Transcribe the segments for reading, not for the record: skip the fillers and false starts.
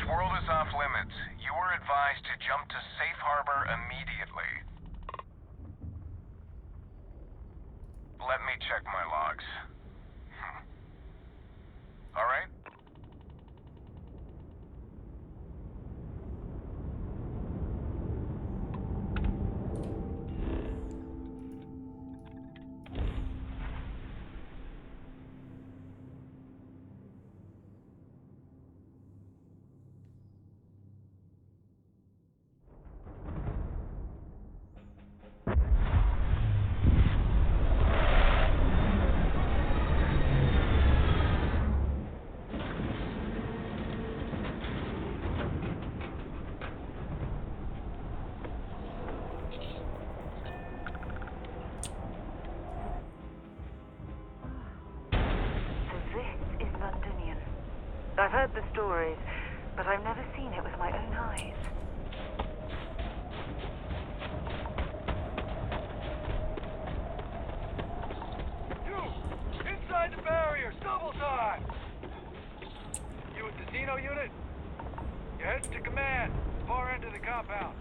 world is off limits. You are advised to jump to safe harbor immediately. Let me check my logs. All right? Londinion. I've heard the stories, but I've never seen it with my own eyes. You! Inside the barriers! Double time! You with the Xeno unit? You're heading to command. Far end of the compound.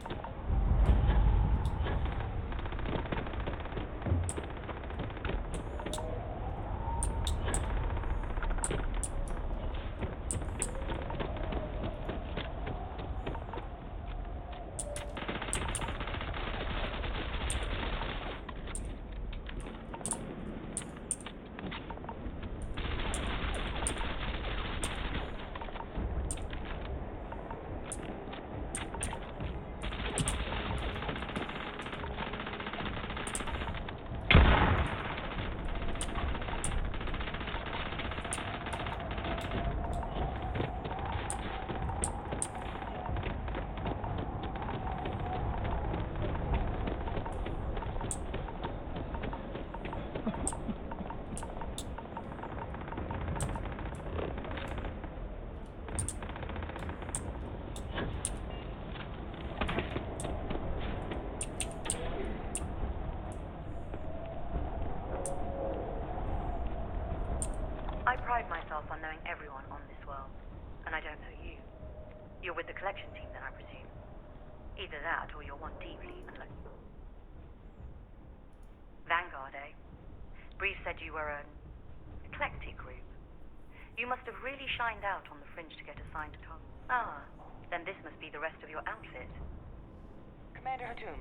I pride myself on knowing everyone on this world, and I don't know you. You're with the collection team then, I presume. Either that, or you're one deeply Vanguard, eh? Brief said you were an eclectic group. You must have really shined out on the fringe to get assigned a top. Ah, then this must be the rest of your outfit. Commander Hatum,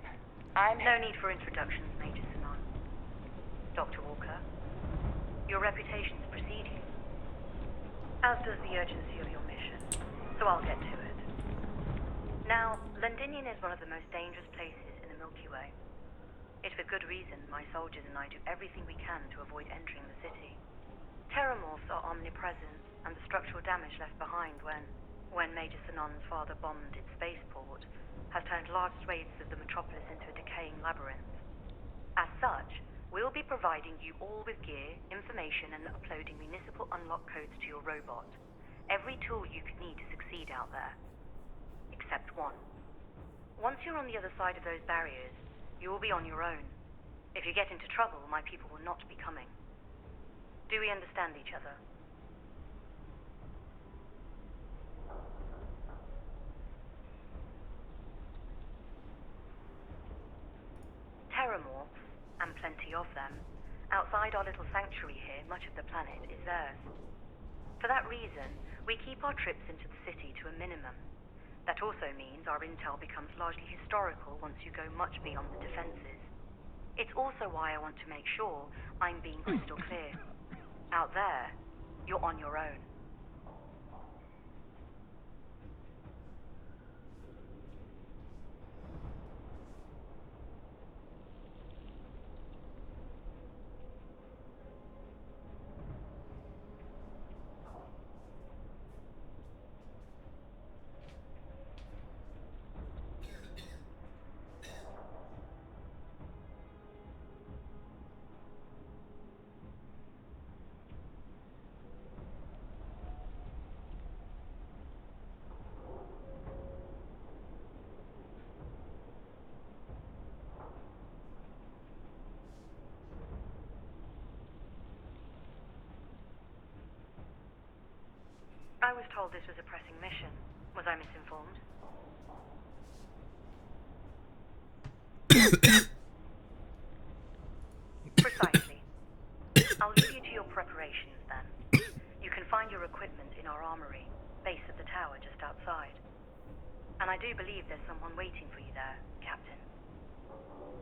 I'm... No need for introductions, Major Sinan. Dr. Walker, your reputations precede you, as does the urgency of your mission, so I'll get to it. Now, Londinion is one of the most dangerous places in the Milky Way. It's with good reason my soldiers and I do everything we can to avoid entering the city. Terrormorphs are omnipresent, and the structural damage left behind when Major Sinan's father bombed its spaceport has turned large swathes of the metropolis into a decaying labyrinth. As such, we'll be providing you all with gear, information, and uploading municipal unlock codes to your robot. Every tool you could need to succeed out there. Except one. Once you're on the other side of those barriers, you will be on your own. If you get into trouble, my people will not be coming. Do we understand each other? Terrormorphs, and plenty of them, outside our little sanctuary here, much of the planet is theirs. For that reason, we keep our trips into the city to a minimum. That also means our intel becomes largely historical once you go much beyond the defenses. It's also why I want to make sure I'm being crystal clear. Out there, you're on your own. I was told this was a pressing mission. Was I misinformed? Precisely. I'll leave you to your preparations then. You can find your equipment in our armory, base of the tower just outside. And I do believe there's someone waiting for you there, Captain.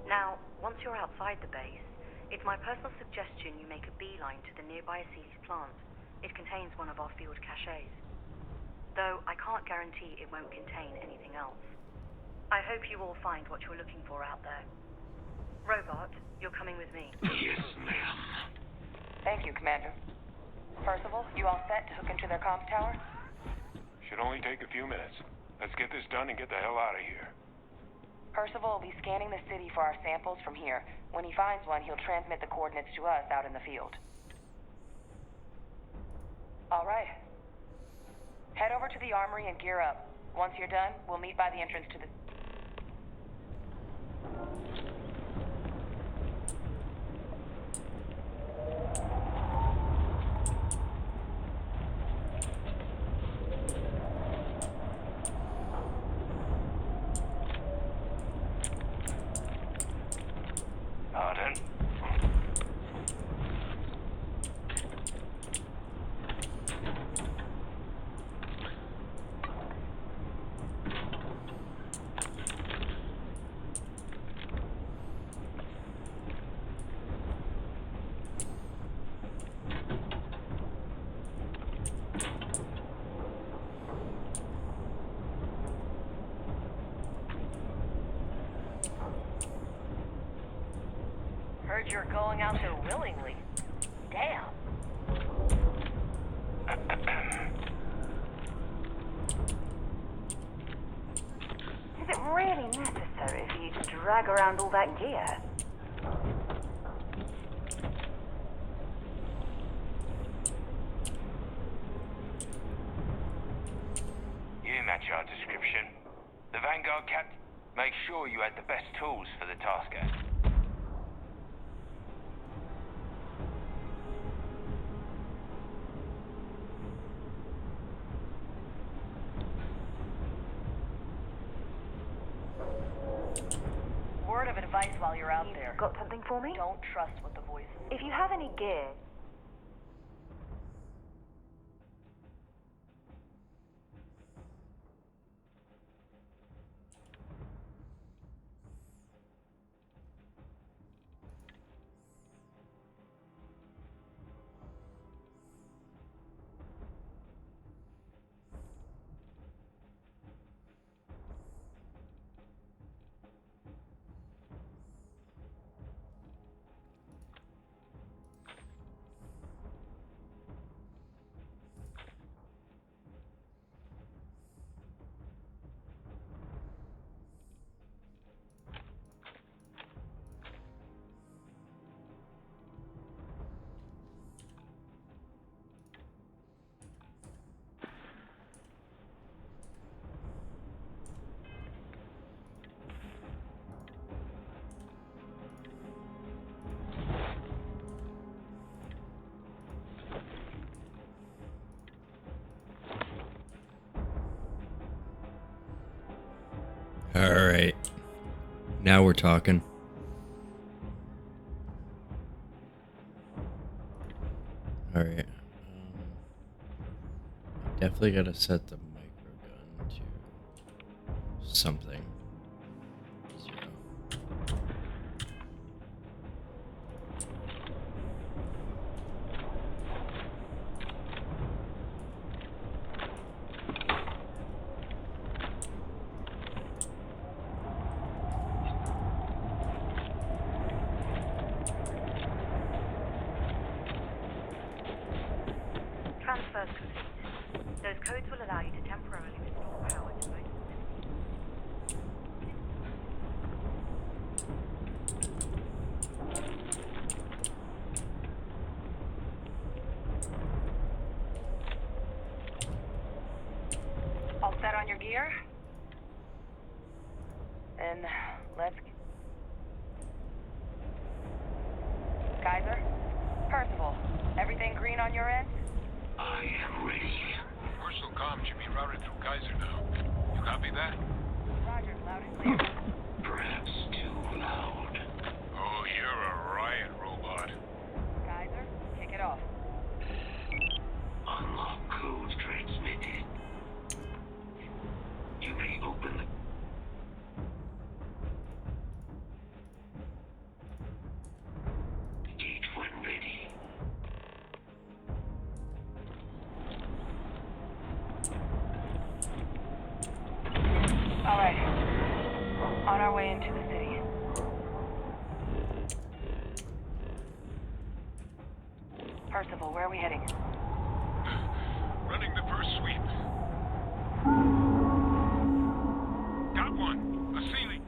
Now, once you're outside the base, it's my personal suggestion you make a beeline to the nearby Aceles plant. It contains one of our field caches. Though I can't guarantee it won't contain anything else. I hope you all find what you're looking for out there. Robot, you're coming with me. Yes, ma'am. Thank you, Commander. Percival, you all set to hook into their comms tower? Should only take a few minutes. Let's get this done and get the hell out of here. Percival will be scanning the city for our samples from here. When he finds one, he'll transmit the coordinates to us out in the field. All right. Head over to the armory and gear up. Once you're done, we'll meet by the entrance to the... Pardon? Heard you're going out there willingly. Damn. Is it really necessary for you to drag around all that gear? You match our description. The Vanguard Captain, make sure you had the best tools for the task at. Word of advice while you're out there. Got something for me? Don't trust what the voices... If you have any gear... Alright. Now we're talking. Alright. Definitely gotta set the microgun to something. 0. Transfers complete. Those codes will allow you to temporarily restore power to most All set on your gear? And let's... Kaiser? Percival, everything green on your end? I am ready. Universal comm should be routed routed through Kaiser now. You copy that? Roger, loud and clear. Perhaps too loud. Oh, you're a riot robot. Geyser, kick it off. Unlock code transmitted. You may open the... Gate when ready. All right. On our way into the city. Percival, where are we heading? Running the first sweep. Got one. A ceiling.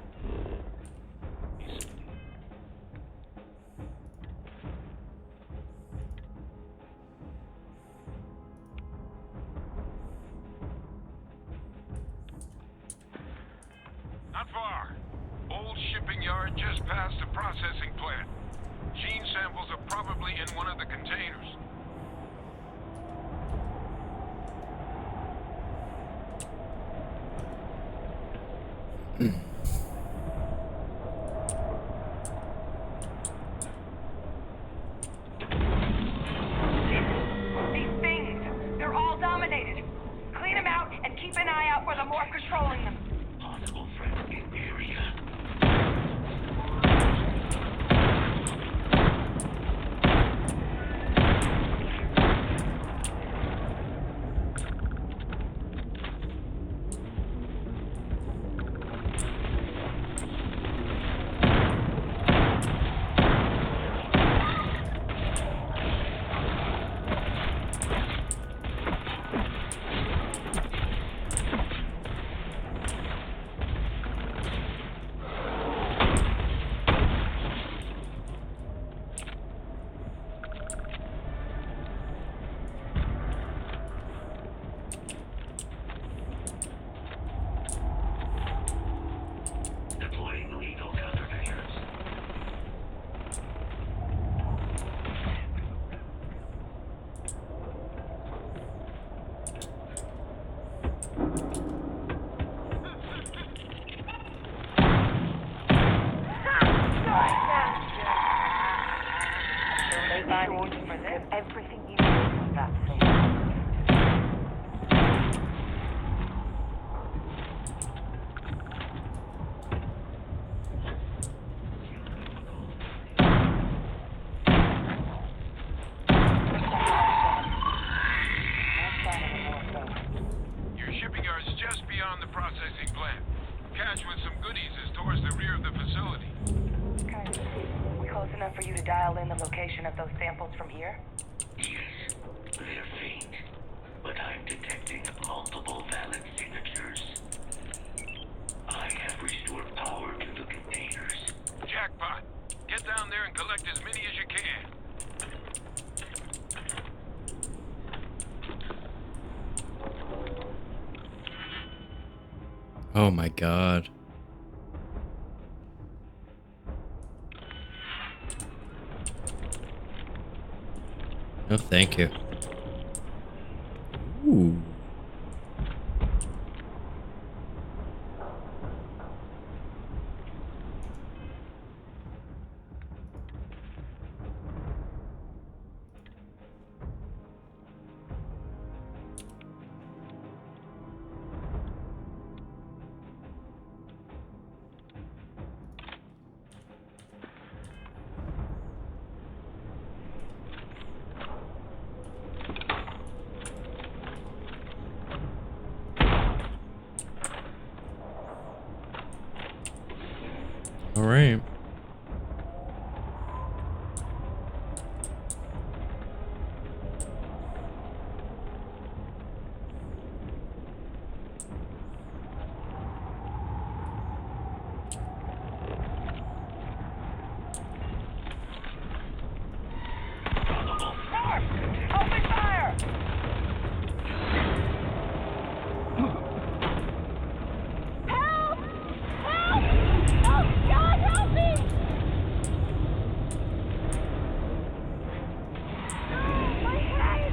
Not far. Old shipping yard just past the processing plant. Gene samples are probably in one of the containers. These things, they're all dominated. Clean them out and keep an eye out for the morph controlling them. Possible threat in area. Deploying lethal countermeasures. For this? Everything you know from that thing. Your shipping yard's just beyond the processing plant. Cache with some goodies is towards the rear of the facility. Okay. We close enough for you to dial in the location of those samples from here? Yes, they're faint, but I'm detecting multiple valid signatures. I have restored power to the containers. Jackpot. Get down there and collect as many as you can. Oh my god. No, thank you. Ooh. All right. Open fire! Help! Help! Oh, God, help me! My head!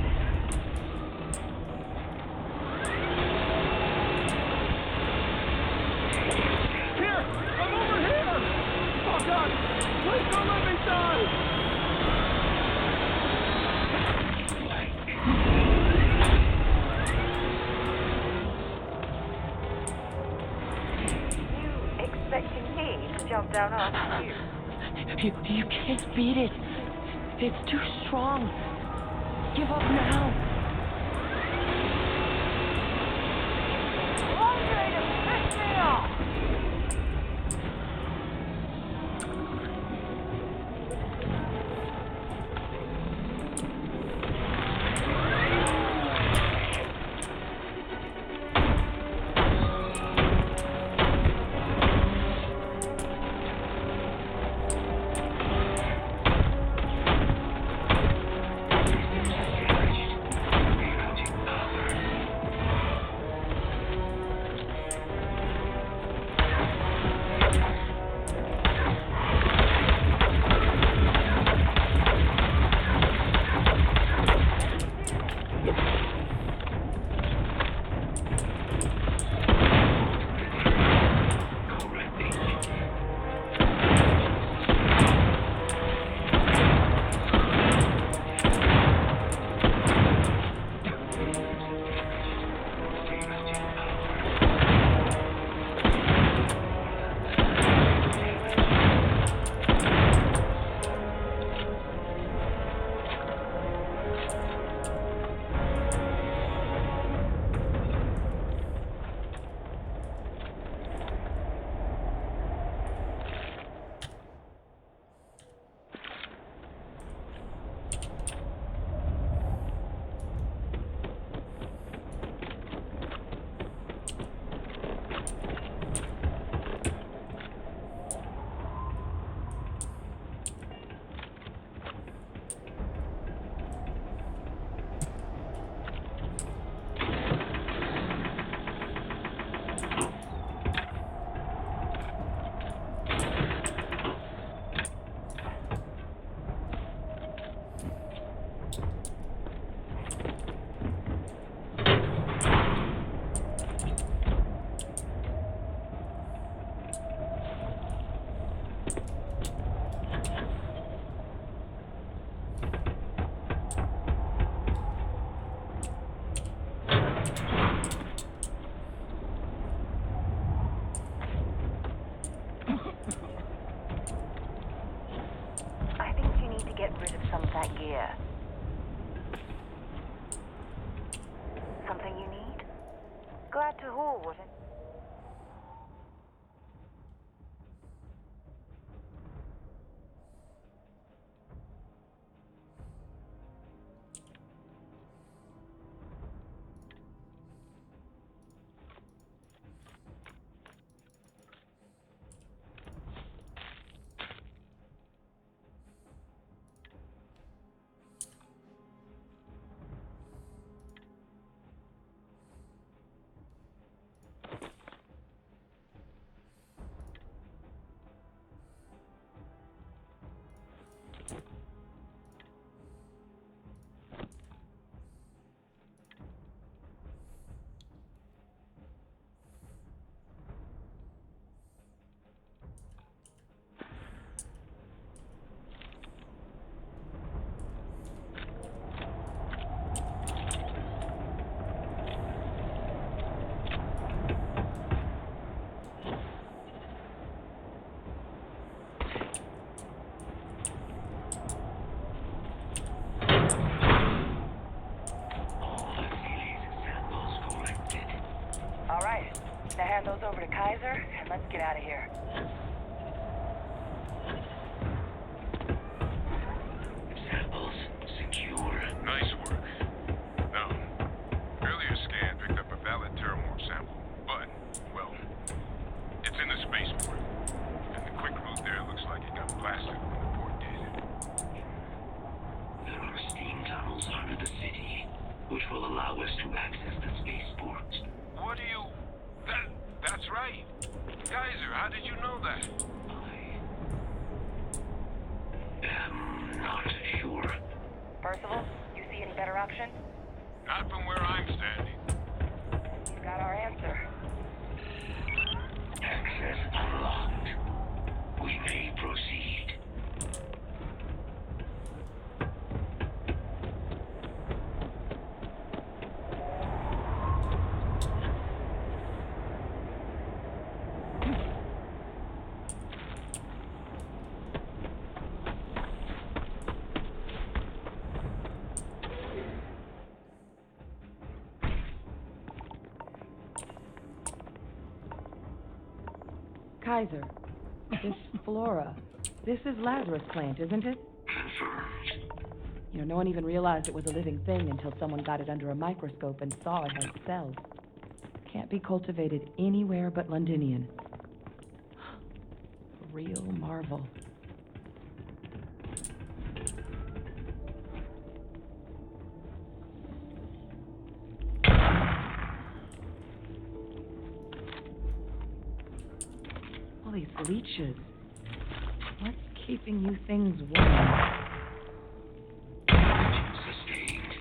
down after you. You can't beat it. It's too strong. Give up now. Piss me off! Get rid of some of that gear. Something you need? Glad to haul, was it? Now hand those over to Kaiser, and let's get out of here. Samples secure. Nice work. Now, earlier scan picked up a valid terrormorph sample, but, well, it's in the spaceport. And the quick route there looks like it got blasted when the port did. There are steam tunnels under the city, which will allow us to access the spaceport. What do you... That's right. Kaiser, how did you know that? I am not sure. Percival, you see any better option? Not from where I'm standing. You've got our answer. Access unlocked. We may proceed. Kaiser, this flora, this is Lazarus plant, isn't it? Confirmed. You know, no one even realized it was a living thing until someone got it under a microscope and saw it had cells. Can't be cultivated anywhere but Londinion. A real marvel. All these leeches. What's keeping you things warm? Sustained.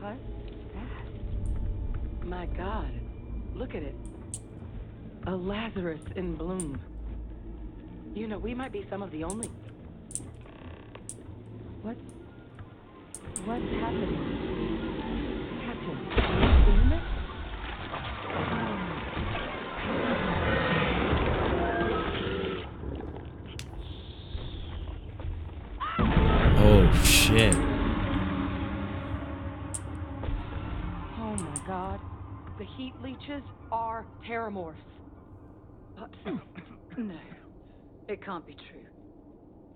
What's that? My God, look at it. A Lazarus in bloom. You know, we might be some of the only... What's happening? Captain, you seeing this? Oh, shit. Oh my God. The heat leeches are terrormorphs. No, it can't be true.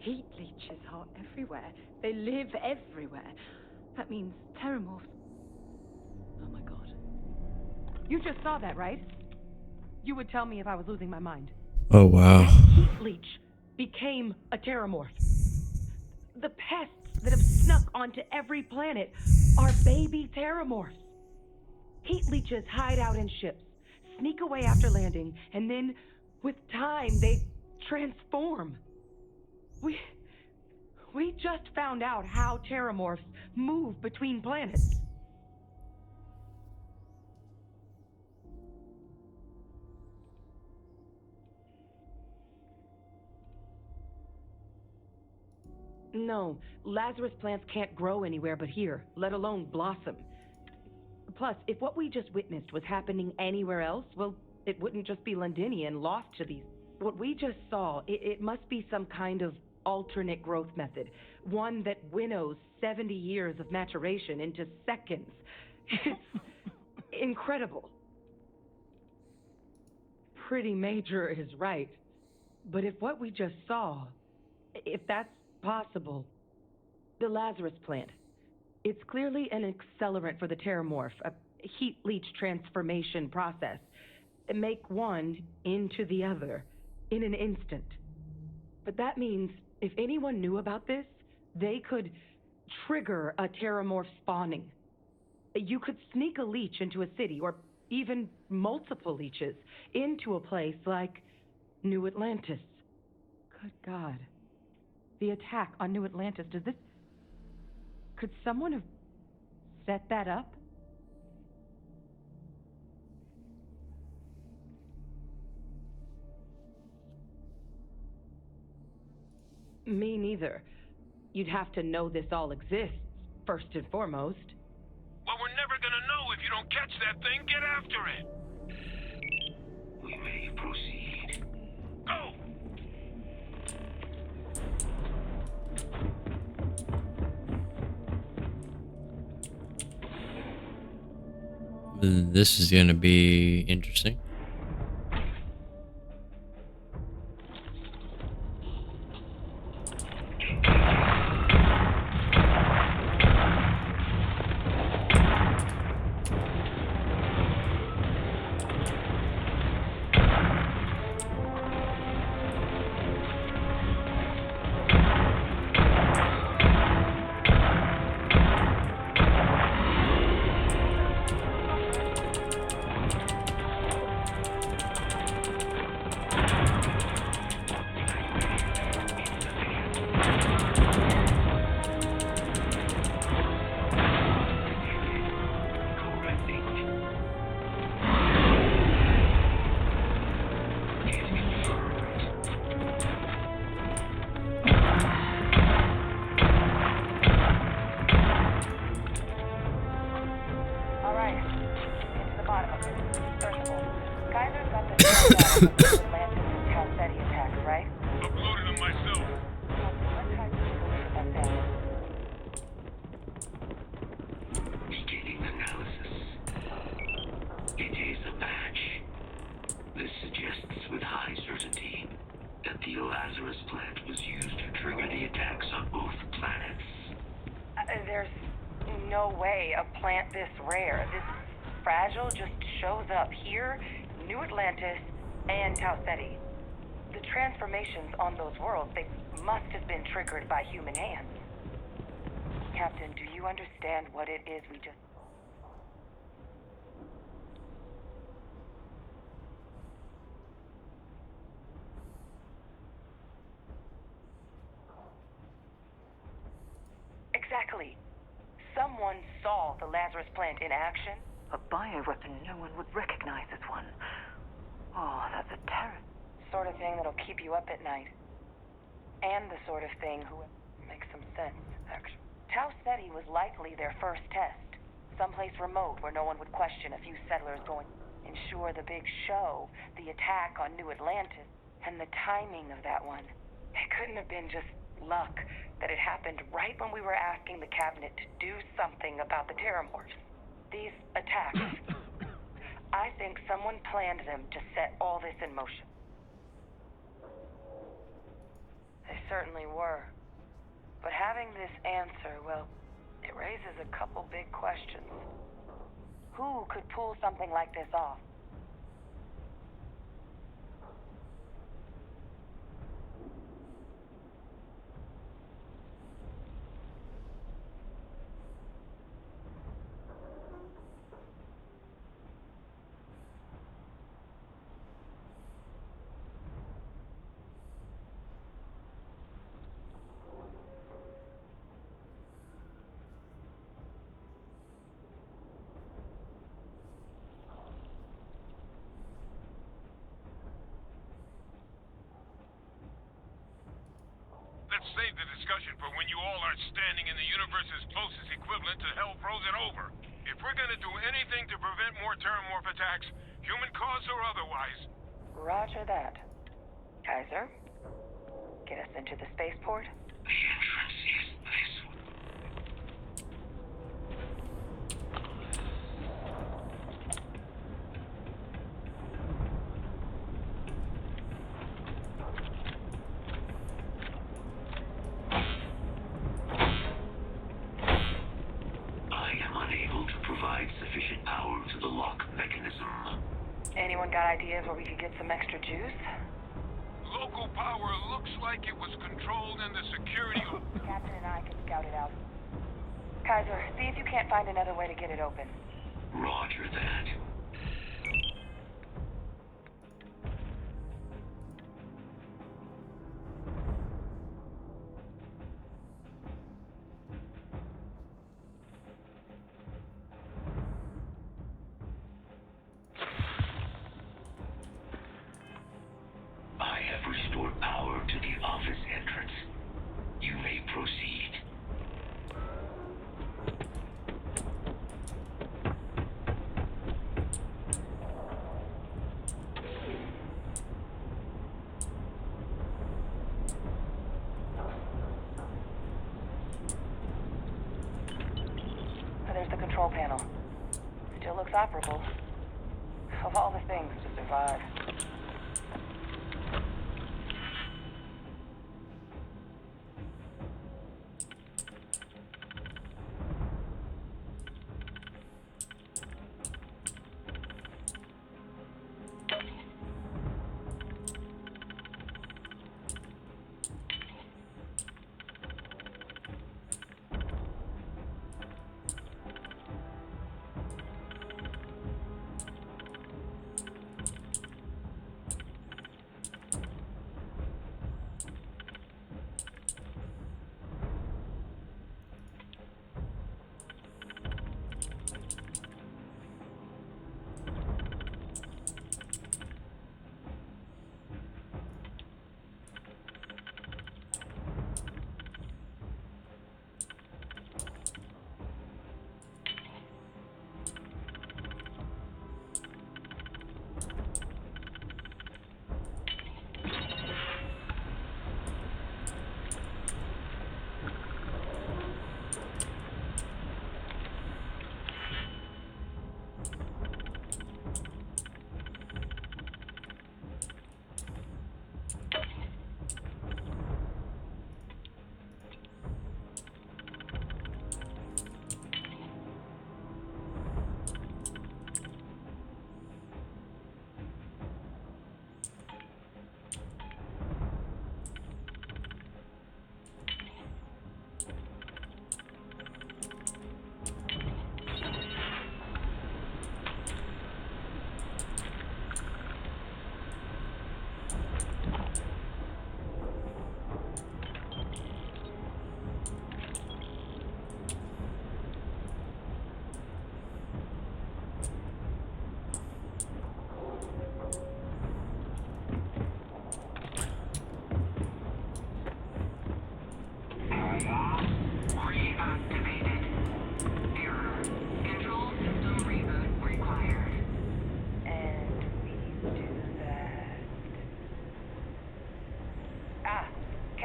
Heat leeches are everywhere. They live everywhere. That means terrormorphs. Oh my God. You just saw that, right? You would tell me if I was losing my mind. Oh, wow. That heat leech became a terrormorph. The pests that have snuck onto every planet are baby terrormorphs. Heat leeches hide out in ships, sneak away after landing, and then, with time, they transform. We just found out how terrormorphs move between planets. No, Lazarus plants can't grow anywhere but here, let alone blossom. Plus, if what we just witnessed was happening anywhere else, well, it wouldn't just be Londinion lost to these. What we just saw, it must be some kind of alternate growth method. One that winnows 70 years of maturation into seconds. It's incredible. Pretty major is right. But if what we just saw, if that's possible, the Lazarus plant, it's clearly an accelerant for the terrormorph, a heat leech transformation process. Make one into the other in an instant. But that means if anyone knew about this, they could trigger a terrormorph spawning. You could sneak a leech into a city, or even multiple leeches, into a place like New Atlantis. Good God. The attack on New Atlantis, could someone have set that up? Me neither. You'd have to know this all exists, first and foremost. Well, we're never gonna know if you don't catch that thing. Get after it. We may proceed. Go! This is gonna be interesting. Target confirmed. All right. Get to the bottom of this. First of all, Kaiser's got the data of the Atlantis and Tau Ceti attacks, right? Uploaded them myself. Let Kaiser take a look at that sample. Beginning analysis. It is a match. This suggests with high certainty that the Lazarus plant was used to trigger the attacks on both planets. There's no way a plant this rare, this fragile, just shows up here, New Atlantis, and Tau Ceti. The transformations on those worlds, they must have been triggered by human hands. Captain, do you understand what it is we just... Exactly. Someone saw the Lazarus plant in action. A bioweapon no one would recognize as one. Oh, that's a terror. Sort of thing that'll keep you up at night. And the sort of thing who makes some sense, actually. Tau Ceti was likely their first test. Someplace remote where no one would question a few settlers going ensure the big show, the attack on New Atlantis, and the timing of that one. It couldn't have been just luck that it happened right when we were asking the cabinet to do something about the terrormorphs. These attacks. I think someone planned them to set all this in motion. They certainly were. But having this answer, well, it raises a couple big questions. Who could pull something like this off? Let's save the discussion for when you all aren't standing in the universe's closest equivalent to hell frozen over. If we're gonna do anything to prevent more terrormorph attacks, human cause or otherwise... Roger that. Kaiser, get us into the spaceport? The entrance is this one. I am unable to provide sufficient power to the lock mechanism. Anyone got ideas where we could get some extra juice? Local power looks like it was controlled in the security... Captain and I can scout it out. Kaiser, see if you can't find another way to get it open. Roger that. I have restored power to the office entrance. You may proceed. There's the control panel. Still looks operable. Of all the things to survive.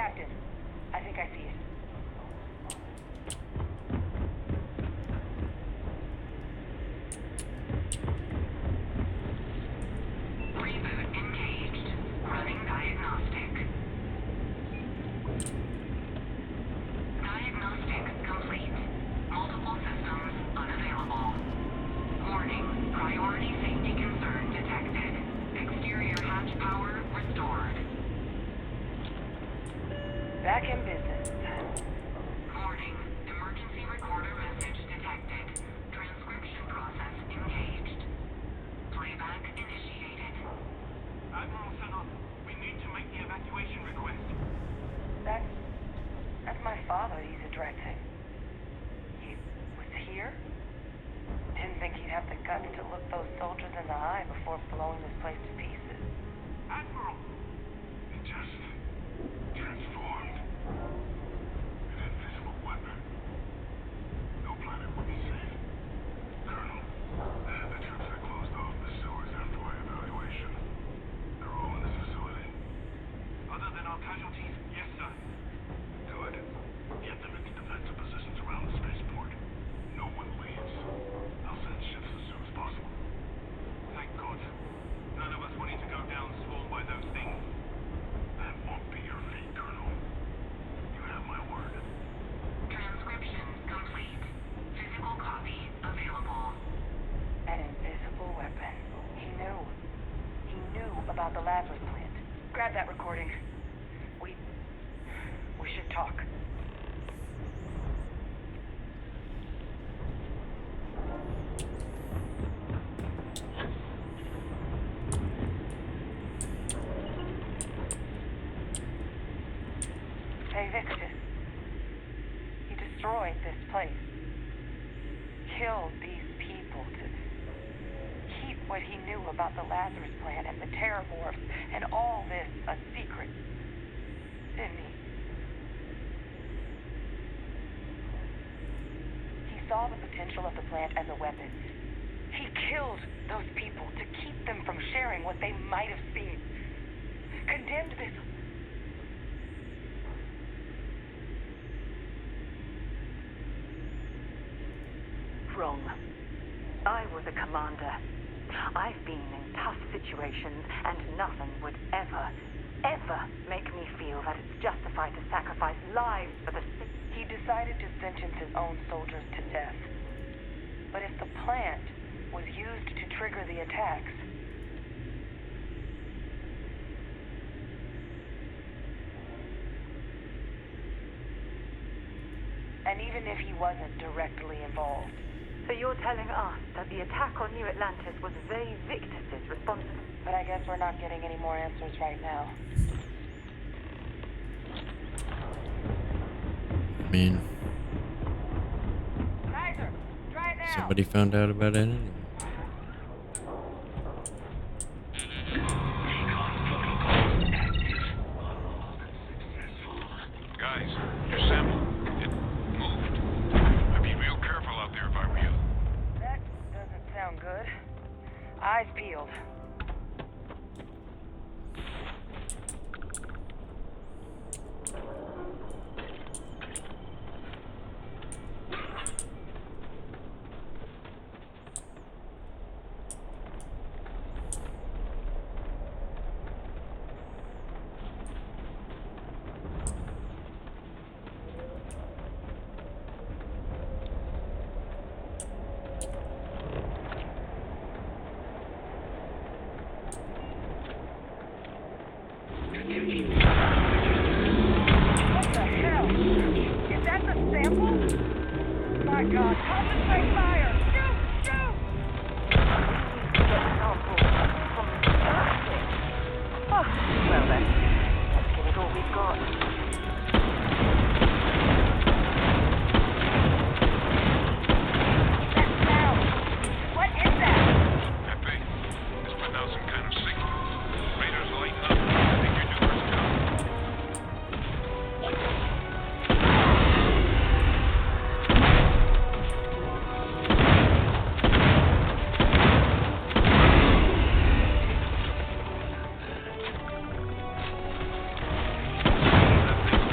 Captain, I think I see it. Reboot engaged. Running diagnostic. Diagnostic complete. Multiple systems unavailable. Warning. Priority safety concern detected. Exterior hatch power restored. Back in business. Warning. Emergency recorder message detected. Transcription process engaged. Playback initiated. Admiral Senna, we need to make the evacuation request. That's my father he's addressing. He was here? Didn't think he'd have the guts to look those soldiers in the eye before blowing this place to pieces. Admiral! It just transformed. An invisible weapon. No planet would be safe. Colonel, the troops that closed off the sewers after my evaluation, they're all in this facility. Other than our casualties, yes, sir. Good. Get them into defensive positions around the spaceport. No one leaves. I'll send ships as soon as possible. Thank God. None of us wanted to go down swarmed by those things. That won't be your fate, Colonel. You have my word. Transcription complete. Physical copy available. An invisible weapon. He knew. He knew about the Lazarus plant. Grab that recording. We should talk. Hey, Victus. He destroyed this place. Killed these people to keep what he knew about the Lazarus plant and the terrormorphs and all this a secret. Didn't he? He saw the potential of the plant and the weapons. He killed those people to keep them from sharing what they might have seen. Condemned this. Wrong. I was a commander. I've been in tough situations, and nothing would ever make me feel that it's justified to sacrifice lives for the sake. He decided to sentence his own soldiers to death. But if the plant was used to trigger the attacks, and even if he wasn't directly involved, So you're telling us that the attack on New Atlantis was they Victus's responsibility? but I guess we're not getting any more answers right now. I mean, Kaiser, try it now. somebody found out about it anyway. Guys, your sample, it moved. I'd be real careful out there if I were you. That doesn't sound good. Eyes peeled. What the hell? Is that the sample? My God, concentrate fire! Shoot! Shoot! Oh, well then, let's give it all we've got. That sound! What is that? Pepe, it's putting out some kind of signal. Radar's lighting up. I think your numerous come. That thing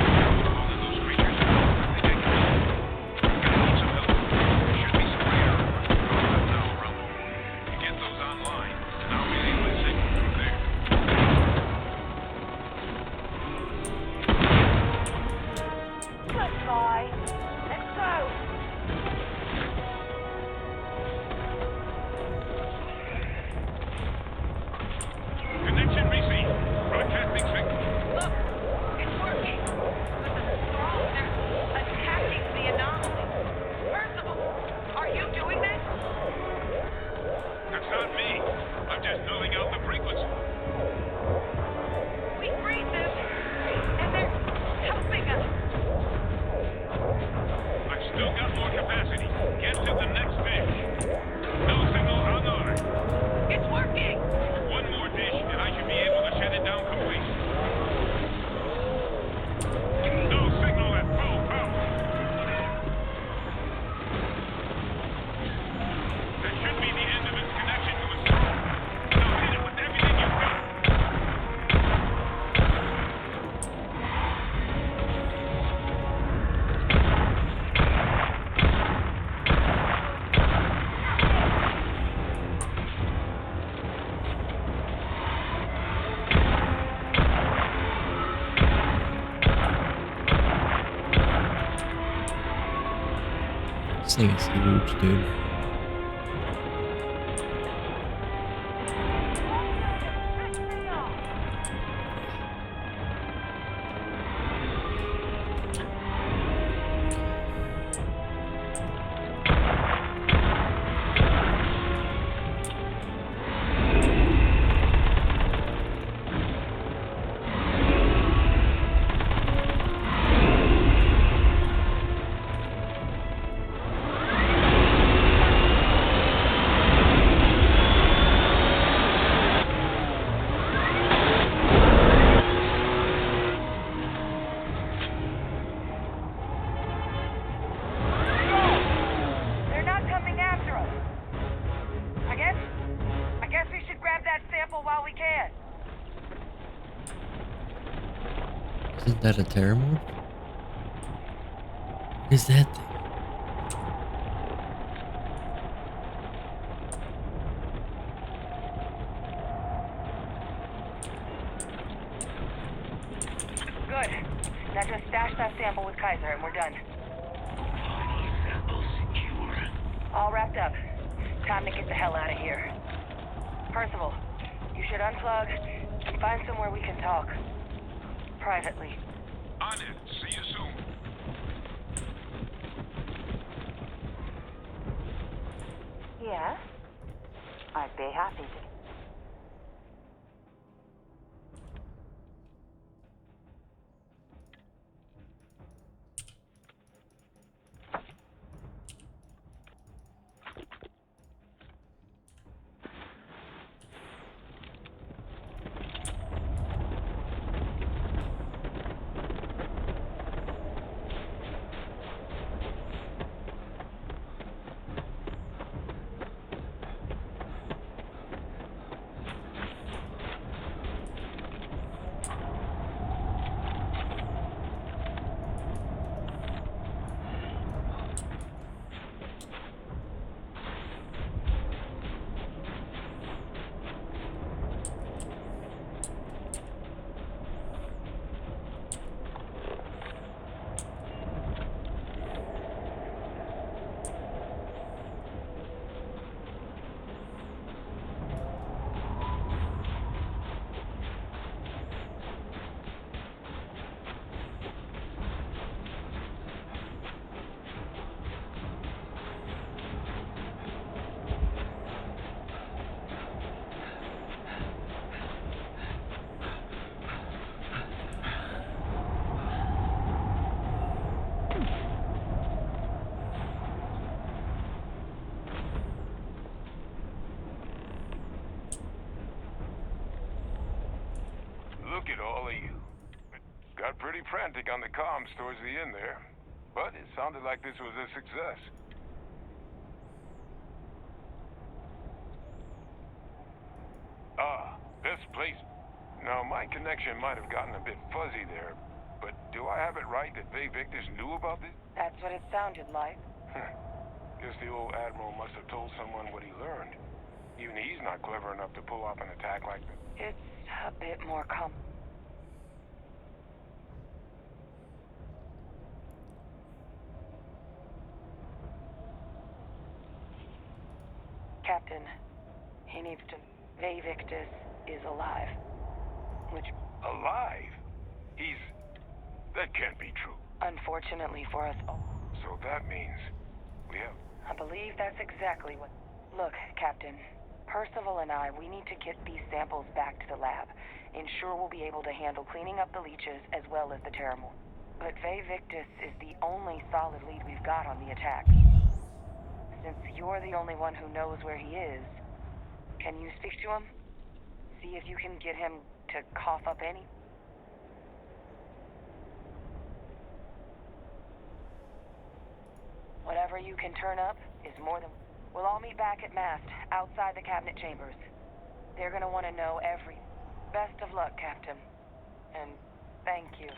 This thing is huge, dude. Isn't that a terrormorph? What is that thing? Good. Now just stash that sample with Kaiser and we're done. Final sample secure. All wrapped up. Time to get the hell out of here. Percival, you should unplug and find somewhere we can talk. Privately. On it. See you soon. Yes? I'd be happy to. Look at all of you. It got pretty frantic on the comms towards the end there. But it sounded like this was a success. This place. Now, my connection might have gotten a bit fuzzy there, but do I have it right that Faye Victus knew about this? That's what it sounded like. Guess the old Admiral must have told someone what he learned. Even he's not clever enough to pull off an attack like that. It's a bit more Captain, he needs to... Faye Victus is alive. Which... Alive? That can't be true. Unfortunately for us all. So that means we have... I believe that's exactly what... Look, Captain. Percival and I, we need to get these samples back to the lab. Ensure we'll be able to handle cleaning up the leeches as well as the terrormorph. But Faye Victus is the only solid lead we've got on the attack. Since you're the only one who knows where he is, can you speak to him? See if you can get him to cough up any... Whatever you can turn up is more than... We'll all meet back at Mast, outside the cabinet chambers. They're gonna want to know every... Best of luck, Captain. And thank you.